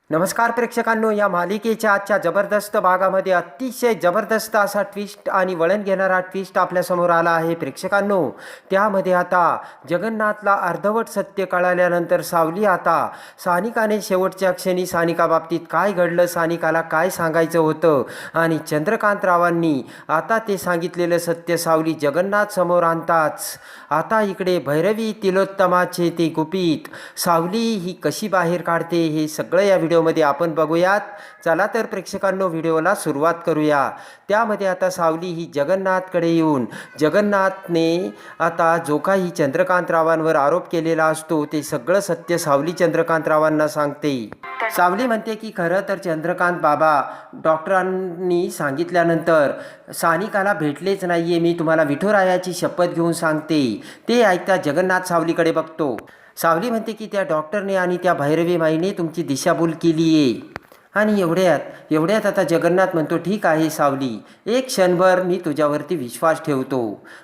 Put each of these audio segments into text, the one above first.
नमस्कार प्रेक्षकांनो, या मालिकेच्या आजच्या जबरदस्त भागामध्ये अतिशय जबरदस्त असा ट्विस्ट आणि वळण घेणारा ट्विस्ट आपल्यासमोर आला आहे प्रेक्षकांनो. त्यामध्ये आता जगन्नाथला अर्धवट सत्य कळाल्यानंतर सावली आता सानिकाने शेवटच्या क्षणी सानिकाबाबतीत काय घडलं, सानिकाला काय सांगायचं होतं आणि चंद्रकांतरावांनी आता ते सांगितलेलं सत्य सावली जगन्नाथ समोर आणताच आता इकडे भैरवी तिलोत्तमाचे ते गुपित सावली ही कशी बाहेर काढते हे सगळं या व्हिडिओमध्ये आपण बघूयात. चला तर प्रेक्षकांनो, व्हिडिओला सुरुवात करूया. त्यामध्ये आता सावली ही जगन्नाथकडे येऊन जगन्नाथने आता जो काही चंद्रकांतरावांवर आरोप केलेला असतो ते सगळं सत्य सावली चंद्रकांतरावांना सांगते. सावली म्हणते की खरं तर चंद्रकांत बाबा डॉक्टरांनी सांगितल्यानंतर सानिकाला भेटलेच नाहीये, मी तुम्हाला विठुरायाची शपथ घेऊन सांगते. ते ऐकता जगन्नाथ सावलीकडे बघतो. सावली म्हणते की त्या डॉक्टरने आणि त्या भैरवी माईने तुमची दिशाभूल केली आहे. आणि एवढ्यात आता जगन्नाथ म्हणतो, ठीक आहे सावली, एक क्षणभर मी तुझ्यावरती विश्वास ठेवतो,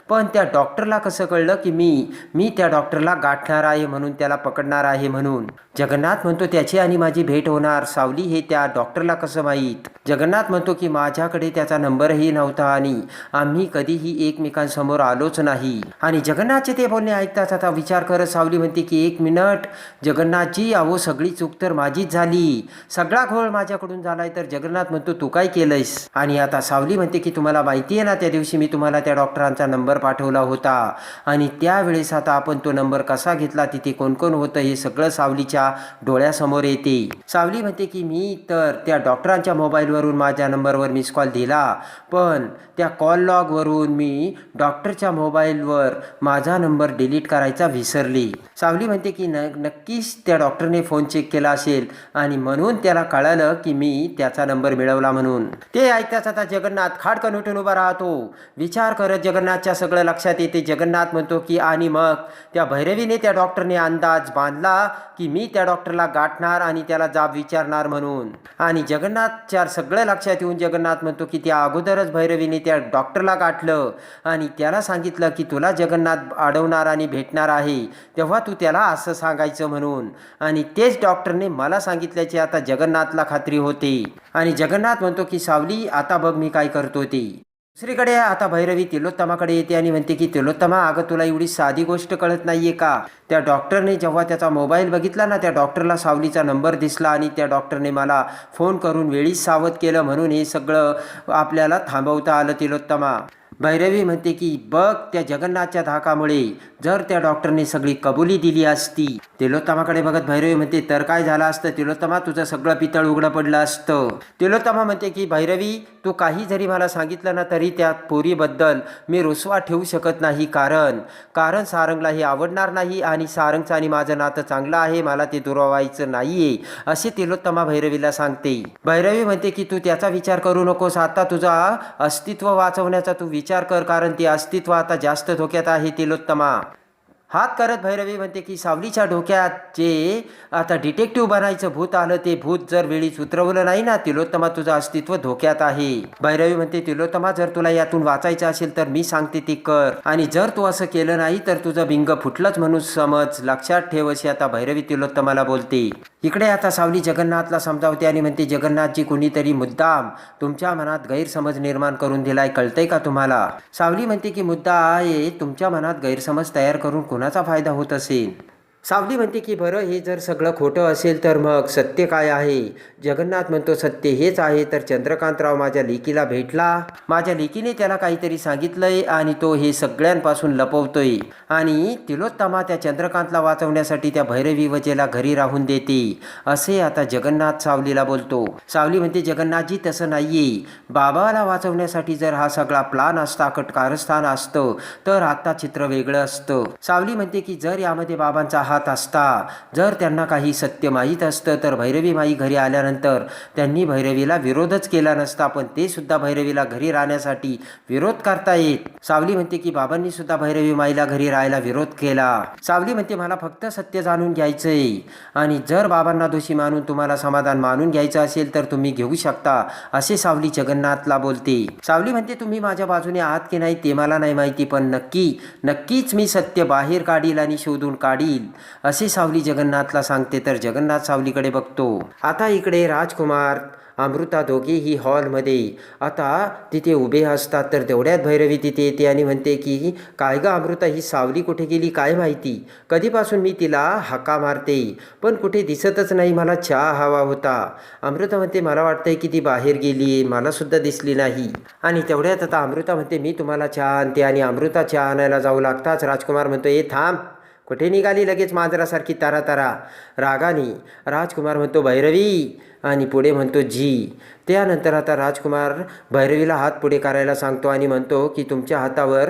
पण त्या डॉक्टरला कसं कळलं की मी त्या डॉक्टरला गाठणार आहे म्हणून, त्याला पकडणार आहे म्हणून? जगन्नाथ म्हणतो, त्याची आणि माझी भेट होणार. सावली, हे त्या डॉक्टरला कसं माहीत? जगन्नाथ म्हणतो की माझ्याकडे त्याचा नंबरही नव्हता आणि आम्ही कधीही एकमेकांसमोर आलोच नाही. आणि जगन्नाथचे ते बोलणे ऐकताच आता विचार करत सावली म्हणते की एक मिनिट जगन्नाथजी, अहो सगळी चूक तर माझीच झाली, सगळा घोळ माझ्याकडून झालाय. तर जगन्नाथ म्हणतो, तू काय केलंयस? आणि आता सावली म्हणते की तुम्हाला माहिती आहे ना, त्या दिवशी मी तुम्हाला त्या डॉक्टरांचा नंबर पाठवला होता आणि त्यावेळेस आता आपण तो नंबर कसा घेतला, तिथे कोण कोण होतं हे सगळं सावलीच्या डोळ्यासमोर येते. सावली म्हणते की मी तर त्या डॉक्टरांच्या मोबाईलवरून माझ्या नंबरवर मिस कॉल दिला, पण त्या कॉल लॉगवरून मी डॉक्टरच्या मोबाईलवर माझा नंबर डिलीट करायचा विसरली. सावली म्हणते की नक्कीच त्या डॉक्टरने फोन चेक केला असेल आणि म्हणून त्याला कळालं की मी त्याचा नंबर मिळवला म्हणून. ते ऐकताच आता जगन्नाथ खाडकन उठून उभा राहतो. विचार करत जगन्नाथच्या सगळं लक्षात येते. जगन्नाथ म्हणतो की आणि मग त्या भैरवीने त्या डॉक्टरने अंदाज बांधला की मी त्या डॉक्टरला गाठणार आणि त्याला जाब विचारणार म्हणून. आणि जगन्नाथच्या सगळं लक्षात येऊन जगन्नाथ म्हणतो की त्या अगोदरच भैरवीने त्या डॉक्टरला गाठलं आणि त्याला सांगितलं की तुला जगन्नाथ अडवणार आणि भेटणार आहे, तेव्हा तू त्याला असं सांगायचं म्हणून. आणि तेच डॉक्टरने मला सांगितल्याची आता जगन्नाथला खात्री होते. आणि जगन्नाथ म्हणतो की सावली, आता बघ मी काय करतो ते. दुसरीकडे आता भैरवी तिलोत्तमाकडे येते आणि म्हणते की तिलोत्तमा, अगं तुला एवढी साधी गोष्ट कळत नाहीये का? त्या डॉक्टरने जेव्हा त्याचा मोबाईल बघितला ना, त्या डॉक्टरला सावलीचा नंबर दिसला आणि त्या डॉक्टरने मला फोन करून वेळीच सावध केलं, म्हणून हे सगळं आपल्याला थांबवता आलं तिलोत्तमा. भैरवी म्हणते की बघ, त्या जगन्नाथच्या धाकामुळे जर त्या डॉक्टरने सगळी कबुली दिली असती. तिलोत्तमाकडे बघत भैरवी म्हणते, तर काय झालं असतं तिलोत्तमा, तुझं सगळं पितळ उघडं पडलं असतं. तिलोत्तमा म्हणते की भैरवी, तू काही जरी मला सांगितलं ना तरी त्या पोरीबद्दल मी रुसवा ठेवू शकत नाही, कारण सारंगला हे आवडणार नाही आणि सारंगचं आणि माझं नातं चांगलं आहे, मला ते दुरावायचं नाहीये, असे तिलोत्तमा भैरवीला सांगते. भैरवी म्हणते की तू त्याचा विचार करू नकोस, आता तुझा अस्तित्व वाचवण्याचा तू विचार कर, कारण ते अस्तित्व आता जास्त धोक्यात आहे. तिलोत्तमा हात करत भैरवी म्हणते की सावलीच्या डोक्यात जे आता डिटेक्टिव्ह बनायचं भूत आलं, ते भूत जर वेळीच उतरवलं नाही ना तिलोत्तमा, तुझं अस्तित्व धोक्यात आहे. भैरवी म्हणते तिलोत्तमा, जर तुला यातून वाचायचं असेल तर मी सांगते ते कर, आणि जर तू असं केलं नाही तर तुझं बिंग फुटलंच म्हणून समज, लक्षात ठेव, अशी आता भैरवी तिलोत्तमाला बोलते. इकडे आता सावली जगन्नाथला समजावते आणि म्हणते, जगन्नाथजी, कोणीतरी मुद्दाम तुमच्या मनात गैरसमज निर्माण करून दिलाय, कळतंय का तुम्हाला? सावली म्हणते की मुद्दा आहे, तुमच्या मनात गैरसमज तयार करून कोणाचा फायदा होत असेल? सावली म्हणते की बरं, हे जर सगळं खोटं असेल तर मग सत्य काय आहे? जगन्नाथ म्हणतो, सत्य हेच आहे, तर चंद्रकांतराव माझ्या लेकीला भेटला, माझ्या लेकीने त्याला काहीतरी सांगितलंय आणि तो हे सगळ्यांपासून लपवतोय. आणि तिलोत्तमा त्या चंद्रकांतला वाचवण्यासाठी त्या भैरवी वजेला घरी राहून देते, असे आता जगन्नाथ सावलीला बोलतो. सावली म्हणते, जगन्नाथजी तसं नाहीये, बाबाला वाचवण्यासाठी जर हा सगळा प्लान असता, कारस्थान असतं, तर आता चित्र वेगळं असतं. सावली म्हणते की जर यामध्ये बाबांचा हात असता, जर त्यांना काही सत्य माहीत असतं, तर भैरवी माई घरी आल्यानंतर त्यांनी भैरवीला विरोधच केला नसता, पण ते सुद्धा भैरवीला घरी राहण्यासाठी विरोध करतायत. सावली म्हणते की बाबांनी सुद्धा भैरवी माईला घरी राहायला विरोध केला. सावली म्हणते, मला फक्त सत्य जाणून घ्यायचंय आणि जर बाबांना दोषी मानून तुम्हाला समाधान मानून घ्यायचं असेल तर तुम्ही घेऊ शकता, असे सावली जगन्नाथला बोलते. सावली म्हणते, तुम्ही माझ्या बाजूने आहात की नाही ते मला नाही माहिती, पण नक्कीच मी सत्य बाहेर काढील आणि शोधून काढील. असे सावली जगन्नाथला सांगते. तर जगन्नाथ सावलीकडे बघतो. आता इकडे राजकुमार अमृता दोघेही हॉलमध्ये आता तिथे उभे असतात. तर तेवढ्यात भैरवी तिथे येते आणि म्हणते की काय ग अमृता, ही सावली कुठे गेली काय माहिती, कधीपासून मी तिला हाका मारते पण कुठे दिसतच नाही, मला चहा हवा होता. अमृता म्हणते मला वाटतंय की ती बाहेर गेली आहे, मला सुद्धा दिसली नाही. आणि तेवढ्यात आता अमृता म्हणते मी तुम्हाला चहा आणते आणि अमृता चहा आणायला जाऊ लागताच राजकुमार म्हणतो ए थांब, कुठे निघाली लगेच मांजरासारखी तारा तारा. रागाने राजकुमार म्हणतो भैरवी आणि पुढे म्हणतो जी. त्यानंतर आता राजकुमार भैरवीला हात पुढे करायला सांगतो आणि म्हणतो की तुमच्या हातावर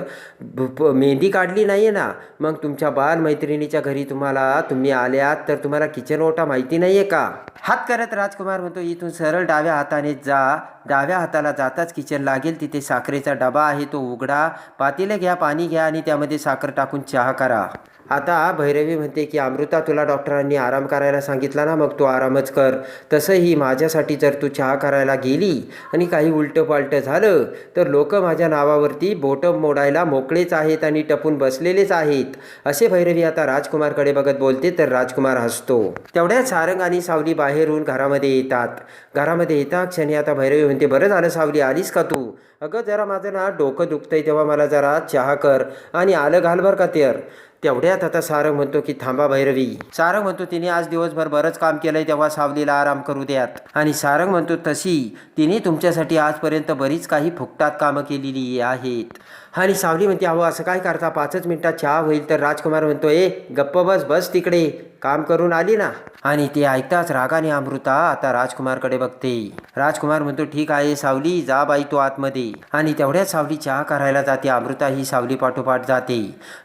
मेहंदी काढली नाही आहे ना, मग तुमच्या बालमैत्रिणीच्या घरी तुम्ही आल्यात तर तुम्हाला किचन ओटा माहिती नाही आहे का. हात करत राजकुमार म्हणतो इथून सरळ डाव्या हाताने जा, डाव्या हाताला जाताच किचन लागेल, तिथे साखरेचा डबा आहे तो उघडा, पातेले घ्या, पाणी घ्या आणि त्यामध्ये साखर टाकून चहा करा. आता भैरवी म्हणते की अमृता तुला डॉक्टरांनी आराम करायला सांगितला ना, मग तू आरामच कर. तसंही माझ्यासाठी जर तू चहा करायला गेली आणि काही उलटं पालटं झालं तर लोक माझ्या नावावरती बोटं मोडायला मोकळेच आहेत आणि टपून बसलेलेच आहेत. असे भैरवी आता राजकुमारकडे बघत बोलते. तर राजकुमार हसतो. तेवढ्यात सारंग आणि सावली बाहेरून घरामध्ये येतात. घरामध्ये येता क्षणी आता भैरवी म्हणते बरं झालं सावली आलीस का तू, अगं जरा माझं ना डोकं दुखतंय तेव्हा मला जरा चहा कर आणि आलं घाल बरं का तर. तेवढ्यात आता सारंग म्हणतो की थांबा भैरवी. सारंग म्हणतो तिने आज दिवसभर बरंच काम केलंय तेव्हा सावलीला आराम करू द्यात. आणि सारंग म्हणतो तशी तिने तुमच्यासाठी आजपर्यंत बरीच काही फुकटात कामं केलेली आहेत. आणि सावली म्हणते अहो असं काय करता, 5च मिनिटात चहा होईल. तर राजकुमार म्हणतो ए गप्प बस तिकडे, काम करून आली ना. आणि ते ऐकताच रागाने अमृता आता राजकुमारकडे बघते. राजकुमार म्हणतो ठीक आहे सावली जा बाई तू आतमध्ये. आणि तेवढ्यात सावली चहा करायला जाते. अमृता ही सावली पाठोपाठ जाते.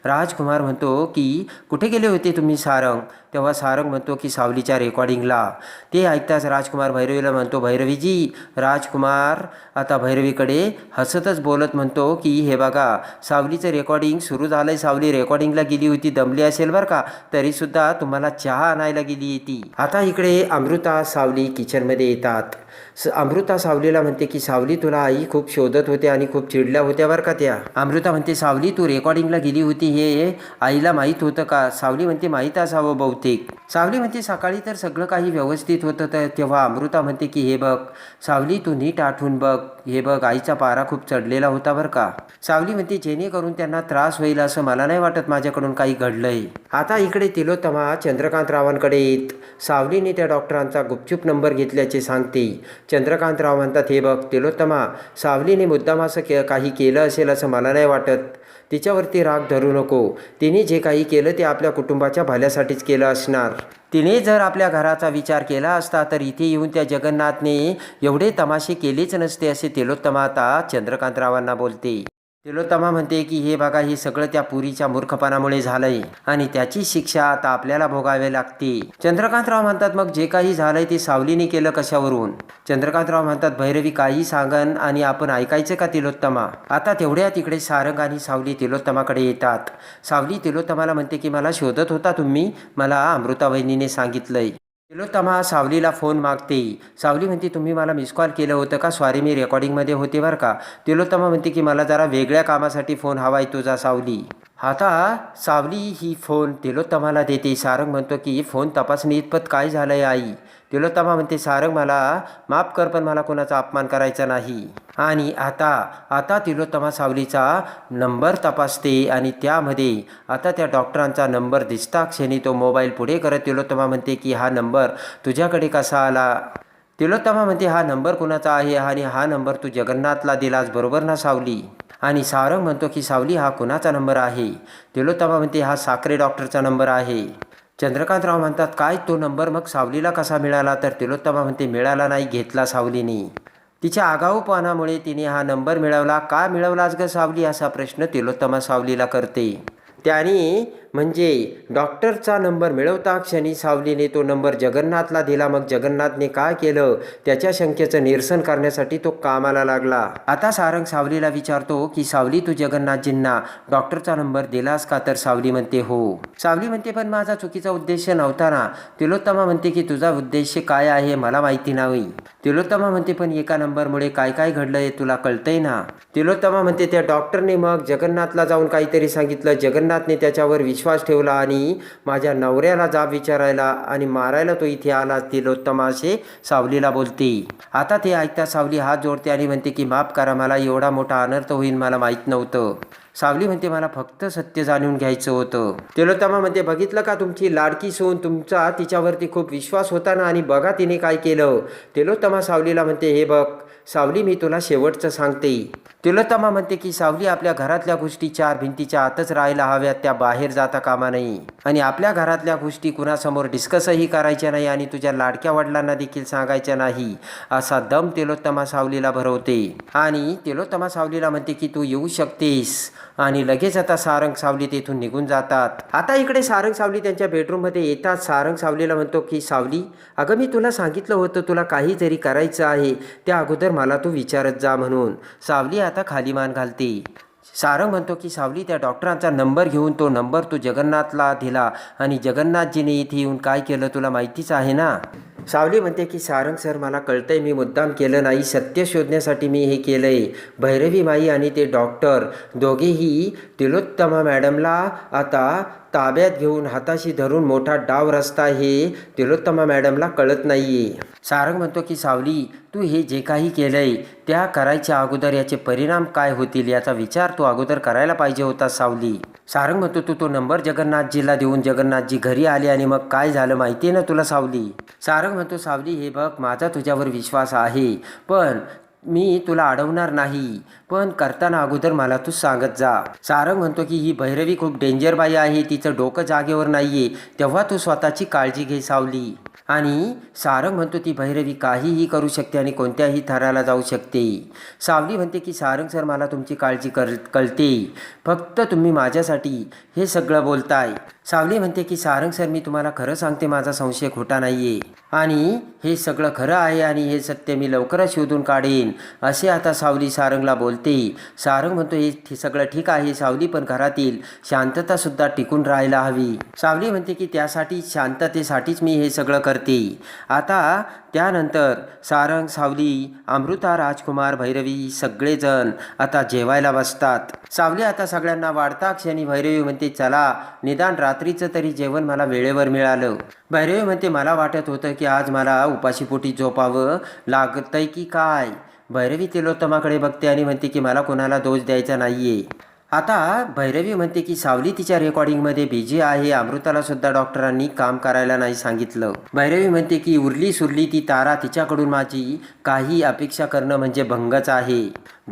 राजकुमार म्हणतो की कुठे गेले होते तुम्ही सारंग. तेव्हा सारंग म्हणतो की सावलीच्या रेकॉर्डिंगला. ते ऐकताच राजकुमार भैरवीला म्हणतो भैरवीजी. राजकुमार आता भैरवीकडे हसतच बोलत म्हणतो की हे बघा सावलीचं रेकॉर्डिंग सुरू झालंय, सावली रेकॉर्डिंगला गेली होती, दमली असेल बरं का, तरीसुद्धा तुम्हाला चहा आणायला गेली ती. आता इकडे अमृता सावली किचनमध्ये येतात. अमृता सावलीला म्हणते की सावली तुला आई खूप शोधत होते आणि खूप चिडल्या होत्या बरं का त्या. अमृता म्हणते सावली तू रेकॉर्डिंगला गेली होती हे आईला माहीत होतं का. सावली म्हणते माहीत असावं बहुतेक. सावली म्हणते सकाळी तर सगळं काही व्यवस्थित होतं. तर तेव्हा अमृता म्हणते की हे बघ सावली तू नीट आठवून बघ, हे बघ आईचा पारा खूप चढलेला होता बरं का. सावली म्हणते जेणेकरून त्यांना त्रास होईल असं मला नाही वाटत माझ्याकडून काही घडलंय. आता इकडे तिलोत्तमा चंद्रकांतरावांकडे येत सावलीने त्या डॉक्टरांचा गुपचूप नंबर घेतल्याचे सांगते. चंद्रकांतराव म्हणतात हे बघ तिलोत्तमा, सावलीने मुद्दाम असं काही केलं असेल असं मला नाही वाटत, तिच्यावरती राग धरू नको. तिने जे काही केलं ते आपल्या कुटुंबाच्या भल्यासाठीच केलं असणार. तिने जर आपल्या घराचा विचार केला असता तर इथे येऊन त्या जगन्नाथने एवढे तमाशे केलेच नसते असे तिलोत्तमा आता चंद्रकांतरावांना बोलते. तिलोत्तमा म्हणते की हे बघा हे सगळं त्या पुरीच्या मूर्खपणामुळे झालंय आणि त्याची शिक्षा आता आपल्याला भोगावी लागते. चंद्रकांतराव म्हणतात मग जे काही झालंय ते सावलीने केलं कशावरून. चंद्रकांतराव म्हणतात भैरवी काही सांगन आणि आपण ऐकायचं का तिलोत्तमा. आता तेवढ्या तिकडे सारंग आणि सावली तिलोत्तमाकडे येतात. सावली तिलोत्तमाला म्हणते की मला शोधत होता तुम्ही, मला अमृता वहिनीने सांगितलंय. तिलोत्तमा सावलीला फोन मागते. सावली म्हणते तुम्ही मला मिस कॉल केलं होतं का. सॉरी मी रेकॉर्डिंगमध्ये होते बरं का. तिलोत्तमा म्हणते की मला जरा वेगळ्या कामासाठी फोन हवा आहे तुझा सावली. आता सावली ही फोन तिलोत्तमाला देते. सारंग म्हणतो की फोन तपासणी इतपत काय झालंय आई. तिलोत्तमा म्हणते सारंग मला माफ कर पण मला कोणाचा अपमान करायचा नाही. आणि आता तिलोत्तमा सावलीचा नंबर तपासते आणि त्यामध्ये आता त्या डॉक्टरांचा नंबर दिसता क्षणी तो मोबाईल पुढे करत तिलोत्तमा म्हणते की हा नंबर तुझ्याकडे कसा आला. तिलोत्तमा म्हणते हा नंबर कुणाचा आहे आणि हा नंबर तू जगन्नाथला दिलास बरोबर ना सावली. आणि सारंग म्हणतो की सावली हा कुणाचा नंबर आहे. तिलोत्तमा म्हणते हा साखरे डॉक्टरचा नंबर आहे. चंद्रकांतराव म्हणतात काय तो नंबर मग सावलीला कसा मिळाला. तर तिलोत्तमा म्हणते मिळाला नाही, घेतला सावलीने. तिच्या आगाऊपणामुळे तिने हा नंबर मिळवला. का मिळवलाच ग सावली असा प्रश्न तिलोत्तमा सावलीला करते. त्याने म्हणजे डॉक्टरचा नंबर मिळवता क्षणी सावलीने तो नंबर जगन्नाथला दिला. मग जगन्नाथने काय केलं त्याच्या शंकेचं निरसन करण्यासाठी तो कामाला लागला. आता सारंग सावलीला विचारतो की सावली तू जगन्नाथजींना डॉक्टरचा नंबर दिलास का. तर सावली म्हणते हो. सावली म्हणते पण माझा चुकीचा उद्देश नव्हता ना. तिलोत्तमा म्हणते की तुझा उद्देश काय आहे मला माहिती नाही. तिलोत्तमा म्हणते पण एका नंबरमुळे काय काय घडलंय तुला कळतंय ना. तिलोत्तमा म्हणते त्या डॉक्टरने मग जगन्नाथला जाऊन काहीतरी सांगितलं. जगन्नाथने त्याच्यावर विश्वास ठेवला आणि माझ्या नवऱ्याला जाब विचारायला आणि मारायला तो इथे आला, तिलोत्तमा असे सावलीला बोलते. आता ते ऐकता सावली हात जोडते आणि म्हणते की माफ करा, मला एवढा मोठा अनर्थ होईल मला माहीत नव्हतं. सावली म्हणते मला फक्त सत्य जाणून घ्यायचं होतं. तिलोत्तमा म्हणते बघितलं का तुमची लाडकी सून, तुमचा तिच्यावरती खूप विश्वास होता ना, आणि बघा तिने काय केलं. तिलोत्तमा सावलीला म्हणते हे बघ सावली, मी तुला शेवटचं सांगते. तिलोत्तमा म्हणते की सावली, आपल्या घरातल्या गोष्टी चार भिंतीच्या आतच राहायला हव्यात, त्या बाहेर जाता कामा नाही. आणि आपल्या घरातल्या गोष्टी कुणासमोर डिस्कसही करायच्या नाही आणि तुझ्या लाडक्या वडिलांना देखील सांगायच्या नाही, असा दम तिलोत्तमा सावलीला भरवते. आणि तिलोत्तमा सावलीला म्हणते की तू येऊ शकतेस. आणि लगेच आता सारंग सावली तेथून निघून जातात. आता इकडे सारंग सावली त्यांच्या बेडरूममध्ये येतात. सारंग सावलीला म्हणतो की सावली, अगं मी तुला सांगितलं होतं तुला काही जरी करायचं आहे त्या अगोदर मला तू विचारत जा म्हणून. सावली आता खाली मान घालते. सारंग म्हणतो की सावली, त्या डॉक्टरांचा नंबर घेऊन तो नंबर तू जगन्नाथला दिला आणि जगन्नाथजीने इथे येऊन काय केलं तुला माहितीच आहे ना. सावली म्हणते की सारंग सर, मला कळतंय मी मुद्दाम केलं नाही, सत्य शोधण्यासाठी मी हे केलंय. भैरवी माई आणि ते डॉक्टर दोघेही तिलोत्तमा मॅडमला आता ताब्यात घेऊन हाताशी धरून मोठा डाव रस्ता हे तिलोत्तमा मॅडमला कळत नाहीये. सारंग म्हणतो की सावली, तू हे जे काही केलंय त्या करायच्या अगोदर याचे परिणाम काय होतील याचा विचार तू अगोदर करायला पाहिजे होता सावली. सारंग म्हणतो तू तो नंबर जगन्नाथजीला देऊन जगन्नाथजी घरी आले आणि मग काय झालं माहिती आहे ना तुला सावली. सारंग म्हणतो सावली, हे बघ माझा तुझ्यावर विश्वास आहे, पण मी तुला अडवणार नाही, पण करताना अगोदर मला तू सांगत जा. सारंग म्हणतो की ही भैरवी खूप डेंजर बाई आहे, तिचं डोकं जागेवर नाहीये, तेव्हा तू स्वतःची काळजी घे सावली. आणि सारंग म्हणतो ती भैरवी काहीही करू शकते आणि कोणत्याही थराला जाऊ शकते. सावली म्हणते की सारंग सर, मला तुमची काळजी कळते, फक्त तुम्ही माझ्यासाठी हे सगळं बोलताय. सावली म्हणते की सारंग सर, मी तुम्हाला खरं सांगते, माझा संशय खोटा नाहीये आणि हे सगळं खरं आहे आणि हे सत्य मी लवकरच शोधून काढेन, असे आता सावली सारंगला बोलते. सारंग म्हणतो हे सगळं ठीक आहे सावली, पण घरातील शांततासुद्धा टिकून राहायला हवी. सावली म्हणते की त्यासाठी, शांततेसाठीच मी हे सगळं करते. आता त्यानंतर सारंग, सावली, अमृता, राजकुमार, भैरवी सगळेजण आता जेवायला बसतात. सावली आता सगळ्यांना वाढता क्षणी भैरवी म्हणते चला, निदान रात्रीचं तरी जेवण मला वेळेवर मिळालं. भैरवी म्हणते मला वाटत होतं की आज मला उपाशीपोटी झोपावं लागतंय की काय. भैरवी तिलोत्तमाकडे बघते आणि म्हणते की मला कोणाला दोष द्यायचा नाहीये. आता भैरवी म्हणते की सावली तिच्या रेकॉर्डिंगमध्ये बिझी आहे, अमृताला सुद्धा डॉक्टरांनी काम करायला नाही सांगितलं. भैरवी म्हणते की उरली सुरली ती तारा, तिच्याकडून माझी काही अपेक्षा करणं म्हणजे भंगच आहे.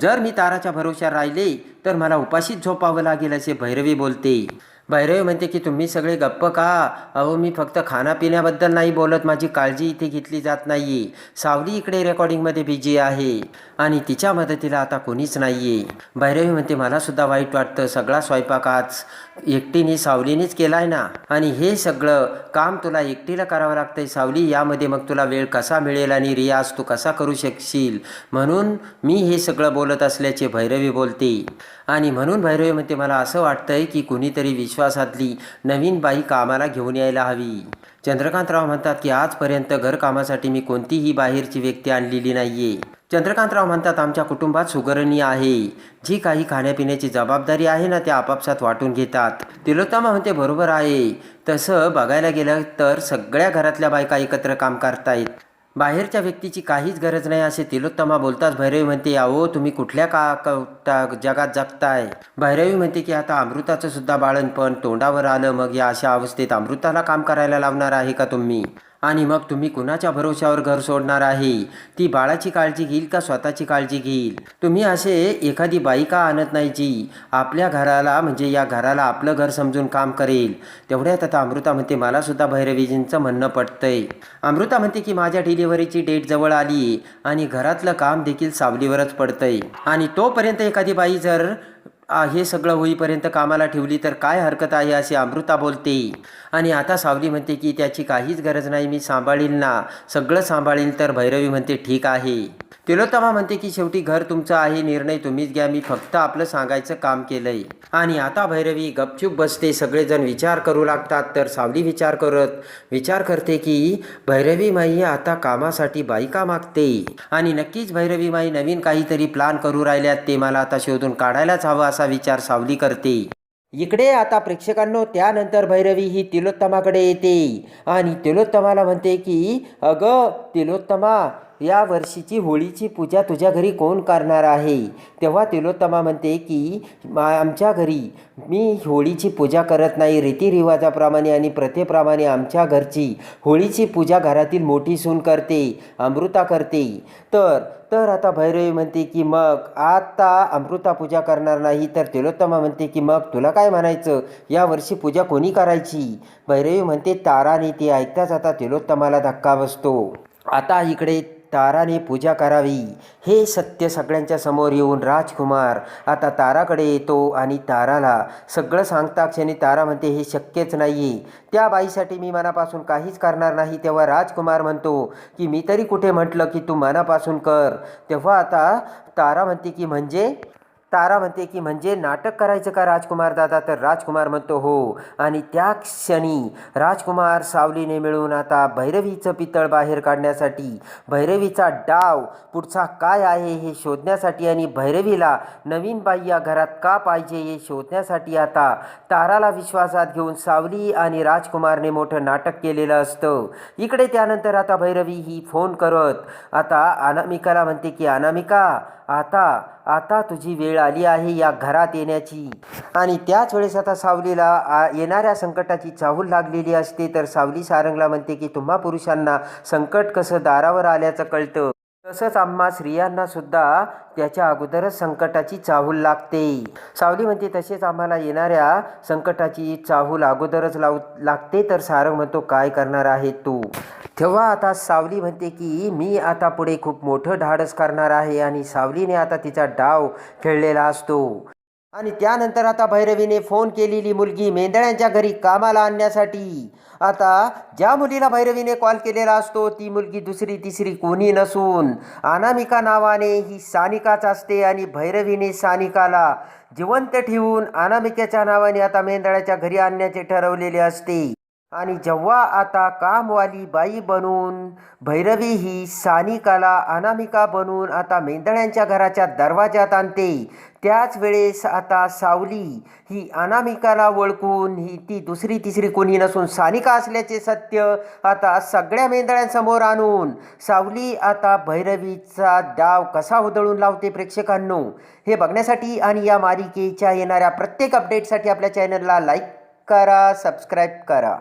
जर मी ताराच्या भरोश्यावर राहिले तर मला उपाशीच झोपावं लागेल, असे भैरवी बोलते. भैरवी म्हणते की तुम्ही सगळे गप्प का? अहो मी फक्त खाण्यापिण्याबद्दल नाही बोलत, माझी काळजी इथे घेतली जात नाही. सावली इकडे रेकॉर्डिंगमध्ये बिझी आहे आणि तिच्या मदतीला आता कोणीच नाहीये. भैरवी म्हणते मला सुद्धा वाईट वाटतं, सगळा स्वयंपाक आज एकटीने सावलीनेच केलाय ना, आणि हे सगळं काम तुला एकटीला करावं लागतंय सावली, यामध्ये मग तुला वेळ कसा मिळेल आणि रियाज तू कसा करू शकशील, म्हणून मी हे सगळं बोलत असल्याचे भैरवी बोलते. आणि म्हणून भैरवी म्हणते मला असं वाटतंय की कुणीतरी विश्वासातली नवीन बाई कामाला घेऊन यायला हवी. चंद्रकांतराव म्हणतात की आजपर्यंत घरकामासाठी मी कोणतीही बाहेरची व्यक्ती आणलेली नाहीये. चंद्रकांतराव म्हणतात आमच्या कुटुंबात सुगरणी आहे, जी काही खाण्यापिण्याची जबाबदारी आहे ना त्या आपापसात वाटून घेतात. तिलोत्तमा म्हणते बरोबर आहे, तसं बघायला गेलं तर सगळ्या घरातल्या बायका एकत्र काम करतायत, बाहेरच्या व्यक्तीची काहीच गरज नाही, असे तिलोत्तमा बोलताच भैरवी म्हणते अहो तुम्ही कुठल्या जगात जगताय. भैरवी म्हणते की आता अमृताचं सुद्धा बाळणपण तोंडावर आलं, मग या अशा अवस्थेत अमृताला काम करायला लावणार आहे का तुम्ही? आणि मग तुम्ही कुणाच्या भरोश्यावर घर सोडणार आहे? ती बाळाची काळजी घेईल का स्वतःची काळजी घेईल? तुम्ही असे एखादी बाई का आणत नाही जी आपल्या घराला, म्हणजे या घराला आपलं घर समजून काम करेल? तेवढ्यात आता अमृता म्हणते मला सुद्धा भैरवीजींचं म्हणणं पटतंय. अमृता म्हणते की माझ्या डिलिव्हरीची डेट जवळ आली आणि घरातलं काम देखील सावलीवरच पडतंय, आणि तोपर्यंत एखादी बाई जर हे सगळं होईपर्यंत कामाला ठेवली तर काय हरकत आहे, असे अमृता बोलते. आणि आता सावली म्हणते की त्याची काहीच गरज नाही, मी सांभाळील ना, सगळं सांभाळील. तर भैरवी म्हणते ठीक आहे. तिलोत्तमा म्हणते की शेवटी घर तुमचं आहे, निर्णय तुम्हीच घ्या, मी फक्त आपलं सांगायचं काम केलंय. आणि आता भैरवी गपचूप बसते, सगळेजण विचार करू लागतात. तर सावली विचार करते की भैरवी माई आता कामासाठी बाई का मागते, आणि नक्कीच भैरवी माई नवीन काहीतरी प्लान करू राहिल्यात, ते मला आता शोधून काढायलाच हवं, असा विचार सावली करते. इकडे आता प्रेक्षकांनो त्यानंतर भैरवी ही तिलोत्तमाकडे येते आणि तिलोत्तमाला म्हणते की अगं तिलोत्तमा, या वर्षीची होळीची पूजा तुझ्या घरी कोण करणार आहे? तेव्हा तिलोत्तमा म्हणते की आमच्या घरी मी होळीची पूजा करत नाही. रीतिरिवाजाप्रमाणे आणि प्रथेप्रमाणे आमच्या घरची होळीची पूजा घरातील मोठी सून करते, अमृता करते. तर तर आता भैरवी म्हणते की मग आता अमृता पूजा करणार नाही. तर तिलोत्तमा म्हणते की मग तुला काय म्हणायचं, या वर्षी पूजा कोणी करायची? भैरवी म्हणते ताराने. ते ऐकताच आता तिलोत्तमाला धक्का बसतो. आता इकडे ताराने पूजा करावी हे सत्य सगळ्यांच्या समोर येऊन राजकुमार आता ताराकडे येतो आणि ताराला सगळं सांगता क्षणी तारा म्हणते हे शक्यच नाही आहे, त्या बाईसाठी मी मनापासून काहीच करणार नाही. तेव्हा राजकुमार म्हणतो की मी तरी कुठे म्हटलं की तू मनापासून कर. तेव्हा आता तारा म्हणते की म्हणजे नाटक करायचं का राजकुमार दादा? तर राजकुमार म्हणतो हो. आणि त्या क्षणी राजकुमार सावलीने मिळून आता भैरवीचं पितळ बाहेर काढण्यासाठी, भैरवीचा डाव पुढचा काय आहे हे शोधण्यासाठी आणि भैरवीला नवीन बाई या घरात का पाहिजे हे शोधण्यासाठी आता ताराला विश्वासात घेऊन सावली आणि राजकुमारने मोठं नाटक केलेलं असतं. इकडे त्यानंतर आता भैरवी ही फोन करत आता अनामिकाला म्हणते की अनामिका, आता तुझी वेळ आली आहे या घरात येण्याची. आणि त्याच वेळेस आता सावलीला येणाऱ्या संकटाची चाहूल लागलेली असते. तर सावली सारंगला म्हणते की तुम्हा पुरुषांना संकट कसं दारावर आल्याचं कळतं, तसंच आम्हा स्त्रियांना सुद्धा त्याच्या अगोदरच संकटाची चाहूल लागते. सावली म्हणते तसेच आम्हाला येणाऱ्या संकटाची चाहूल अगोदरच लागते. तर सारंग म्हणतो काय करणार आहे तू? तेव्हा आता सावली म्हणते की मी आता पुढे खूप मोठं धाडस करणार आहे. आणि सावलीने आता तिचा डाव खेळलेला असतो. आणि त्यानंतर आता भैरवीने फोन केलेली मुलगी मेंढळ्यांच्या घरी कामाला आणण्यासाठी, आता ज्या मुलीला भैरवीने कॉल केलेला असतो ती मुलगी दुसरी तिसरी कोणी नसून अनामिका नावाने ही सानिकाच असते. आणि भैरवीने सानिकाला जिवंत ठेवून अनामिकेच्या नावाने आता मेंढळ्याच्या घरी आणण्याचे ठरवलेले असते. आणि जेव्हा आता कामवाली बाई बनून भैरवी ही सानिकाला अनामिका बनून आता मेंढळ्यांच्या घराच्या दरवाजात आणते, त्याच वेळेस आता सावली ही अनामिकाला ओळखून ती दुसरी तिसरी कोणी नसून सानिका असल्याचे सत्य आता सगळ्या मेंढळ्यांसमोर आणून सावली आता भैरवीचा डाव कसा उधळून लावते प्रेक्षकांनो, हे बघण्यासाठी आणि या मालिकेच्या येणाऱ्या प्रत्येक अपडेटसाठी आपल्या चॅनलला लाईक करा, सबस्क्राईब करा.